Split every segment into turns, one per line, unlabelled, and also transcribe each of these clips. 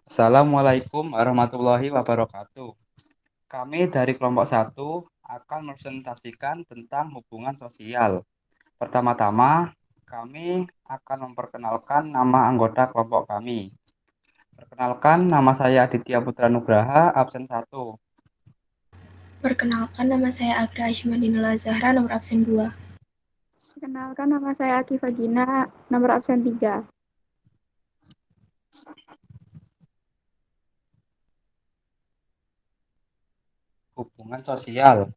Assalamualaikum warahmatullahi wabarakatuh. Kami dari kelompok satu akan mempresentasikan tentang hubungan sosial. Pertama-tama, kami akan memperkenalkan nama anggota kelompok kami. Perkenalkan, nama saya Aditya Putra Nugraha, absen 1.
Perkenalkan, nama saya Agra Ashmadinillah Zahra, nomor absen 2.
Perkenalkan, nama saya Akifah Gina, nomor absen 3.
Hubungan sosial.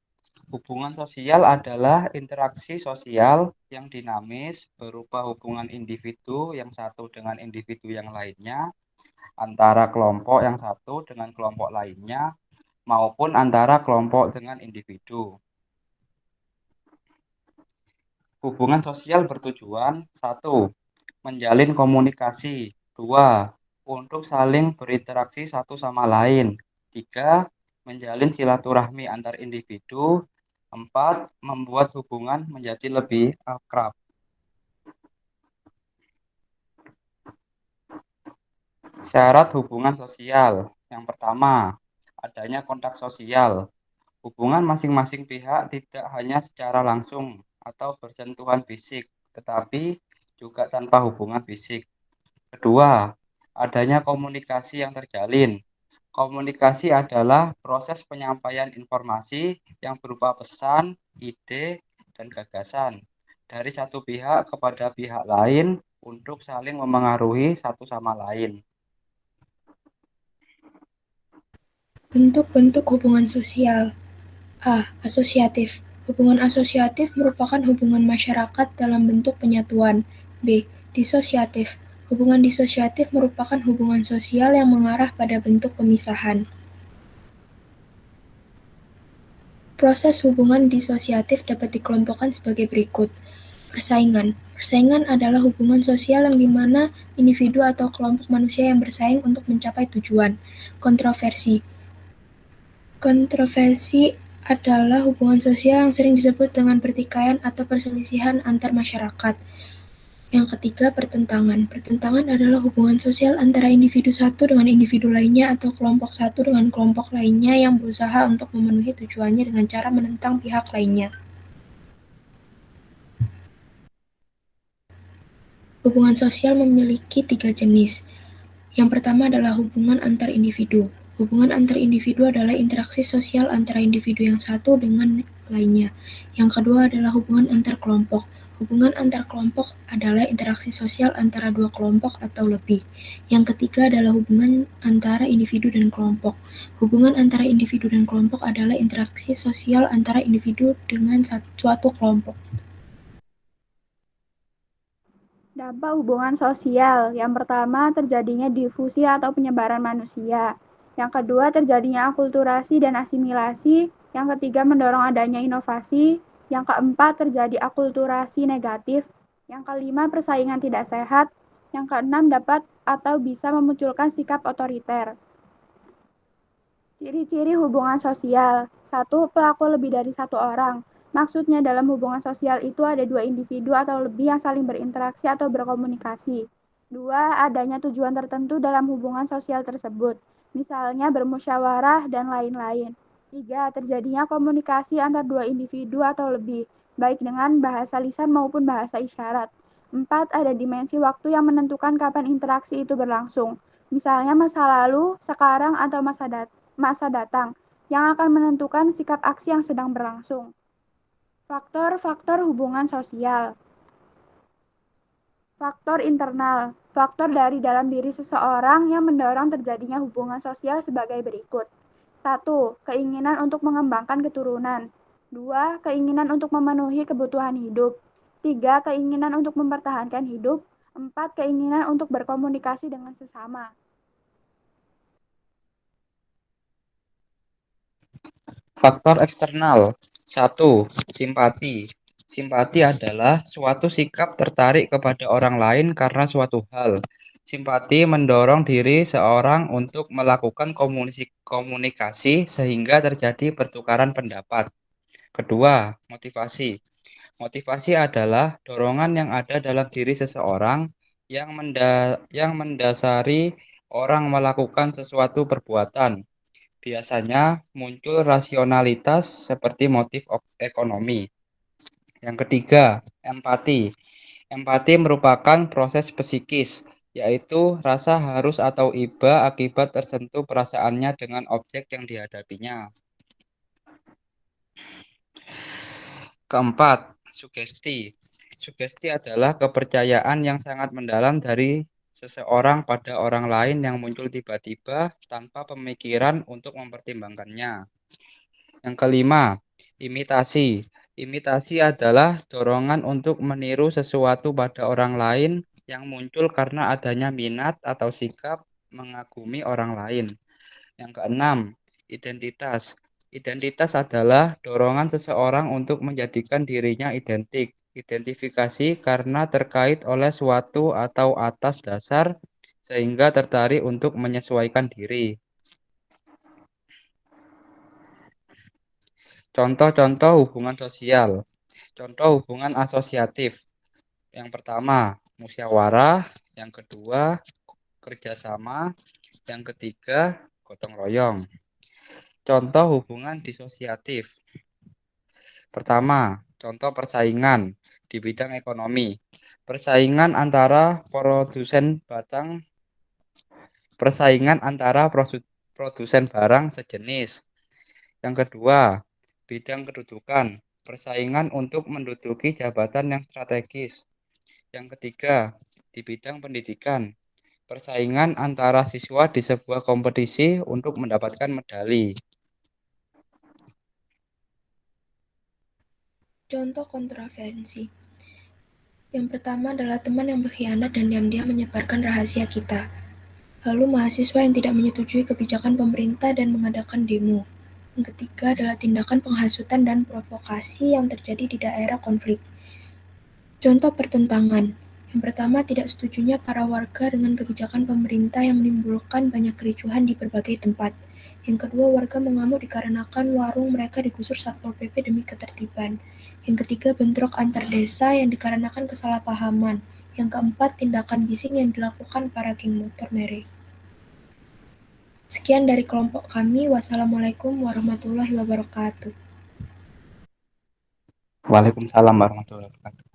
Hubungan sosial adalah interaksi sosial yang dinamis berupa hubungan individu yang satu dengan individu yang lainnya, antara kelompok yang satu dengan kelompok lainnya, maupun antara kelompok dengan individu. Hubungan sosial bertujuan: 1. Menjalin komunikasi. 2. Untuk saling berinteraksi satu sama lain. 3. Menjalin silaturahmi antar individu. 4. Membuat hubungan menjadi lebih akrab. Syarat hubungan sosial. Yang pertama, adanya kontak sosial. Hubungan masing-masing pihak tidak hanya secara langsung atau bersentuhan fisik, tetapi juga tanpa hubungan fisik. Kedua, adanya komunikasi yang terjalin. Komunikasi adalah proses penyampaian informasi yang berupa pesan, ide, dan gagasan dari satu pihak kepada pihak lain untuk saling memengaruhi satu sama lain.
Bentuk-bentuk hubungan sosial. A. Asosiatif. Hubungan asosiatif merupakan hubungan masyarakat dalam bentuk penyatuan. B. Disosiatif. Hubungan disosiatif merupakan hubungan sosial yang mengarah pada bentuk pemisahan. Proses hubungan disosiatif dapat dikelompokkan sebagai berikut. Persaingan. Persaingan adalah hubungan sosial yang dimana individu atau kelompok manusia yang bersaing untuk mencapai tujuan. Kontroversi. Kontroversi adalah hubungan sosial yang sering disebut dengan pertikaian atau perselisihan antar masyarakat. Yang ketiga, pertentangan. Pertentangan adalah hubungan sosial antara individu satu dengan individu lainnya atau kelompok satu dengan kelompok lainnya yang berusaha untuk memenuhi tujuannya dengan cara menentang pihak lainnya. Hubungan sosial memiliki 3 jenis. Yang pertama adalah hubungan antar individu. Hubungan antar individu adalah interaksi sosial antara individu yang satu dengan lainnya. Yang kedua adalah hubungan antar kelompok. Hubungan antar kelompok adalah interaksi sosial antara dua kelompok atau lebih. Yang ketiga adalah hubungan antara individu dan kelompok. Hubungan antara individu dan kelompok adalah interaksi sosial antara individu dengan suatu kelompok.
Dampak hubungan sosial. Yang pertama, terjadinya difusi atau penyebaran manusia. Yang kedua, terjadinya akulturasi dan asimilasi. Yang ketiga, mendorong adanya inovasi. Yang keempat, terjadi akulturasi negatif. Yang kelima, persaingan tidak sehat. Yang keenam, dapat atau bisa memunculkan sikap otoriter. Ciri-ciri hubungan sosial. 1. Pelaku lebih dari satu orang. Maksudnya dalam hubungan sosial itu ada dua individu atau lebih yang saling berinteraksi atau berkomunikasi. 2. Adanya tujuan tertentu dalam hubungan sosial tersebut, misalnya bermusyawarah dan lain-lain. 3. Terjadinya komunikasi antar dua individu atau lebih, baik dengan bahasa lisan maupun bahasa isyarat. 4. Ada dimensi waktu yang menentukan kapan interaksi itu berlangsung, misalnya masa lalu, sekarang, atau masa datang, yang akan menentukan sikap aksi yang sedang berlangsung. Faktor-faktor hubungan sosial. Faktor internal. Faktor dari dalam diri seseorang yang mendorong terjadinya hubungan sosial sebagai berikut. 1. Keinginan untuk mengembangkan keturunan. 2. Keinginan untuk memenuhi kebutuhan hidup. 3. Keinginan untuk mempertahankan hidup. 4. Keinginan untuk berkomunikasi dengan sesama.
Faktor eksternal. 1. Simpati. Simpati adalah suatu sikap tertarik kepada orang lain karena suatu hal. Simpati mendorong diri seorang untuk melakukan komunikasi sehingga terjadi pertukaran pendapat. Kedua, motivasi. Motivasi adalah dorongan yang ada dalam diri seseorang yang mendasari orang melakukan sesuatu perbuatan. Biasanya muncul rasionalitas seperti motif ekonomi. Yang ketiga, empati. Empati merupakan proses psikis, yaitu rasa harus atau iba akibat tersentuh perasaannya dengan objek yang dihadapinya. Keempat, sugesti. Sugesti adalah kepercayaan yang sangat mendalam dari seseorang pada orang lain yang muncul tiba-tiba tanpa pemikiran untuk mempertimbangkannya. Yang kelima, imitasi. Imitasi adalah dorongan untuk meniru sesuatu pada orang lain yang muncul karena adanya minat atau sikap mengagumi orang lain. Yang keenam, identitas. Identitas adalah dorongan seseorang untuk menjadikan dirinya identik. Identifikasi karena terkait oleh suatu atau atas dasar sehingga tertarik untuk menyesuaikan diri. Contoh-contoh hubungan sosial. Contoh hubungan asosiatif. Yang pertama, musyawarah. Yang kedua, kerjasama. Yang ketiga, gotong royong. Contoh hubungan disosiatif. Pertama, contoh persaingan di bidang ekonomi. Persaingan antara produsen barang sejenis. Yang kedua, bidang kedudukan. Persaingan untuk menduduki jabatan yang strategis. Yang ketiga, di bidang pendidikan. Persaingan antara siswa di sebuah kompetisi untuk mendapatkan medali.
Contoh kontroversi. Yang pertama adalah teman yang berkhianat dan diam-diam menyebarkan rahasia kita. Lalu mahasiswa yang tidak menyetujui kebijakan pemerintah dan mengadakan demo. Yang ketiga adalah tindakan penghasutan dan provokasi yang terjadi di daerah konflik. Contoh pertentangan. Yang pertama, tidak setujunya para warga dengan kebijakan pemerintah yang menimbulkan banyak kericuhan di berbagai tempat. Yang kedua, warga mengamuk dikarenakan warung mereka digusur Satpol PP demi ketertiban. Yang ketiga, bentrok antar desa yang dikarenakan kesalahpahaman. Yang keempat, tindakan bising yang dilakukan para geng motor mere. Sekian dari kelompok kami. Wassalamualaikum warahmatullahi wabarakatuh.
Waalaikumsalam warahmatullahi wabarakatuh.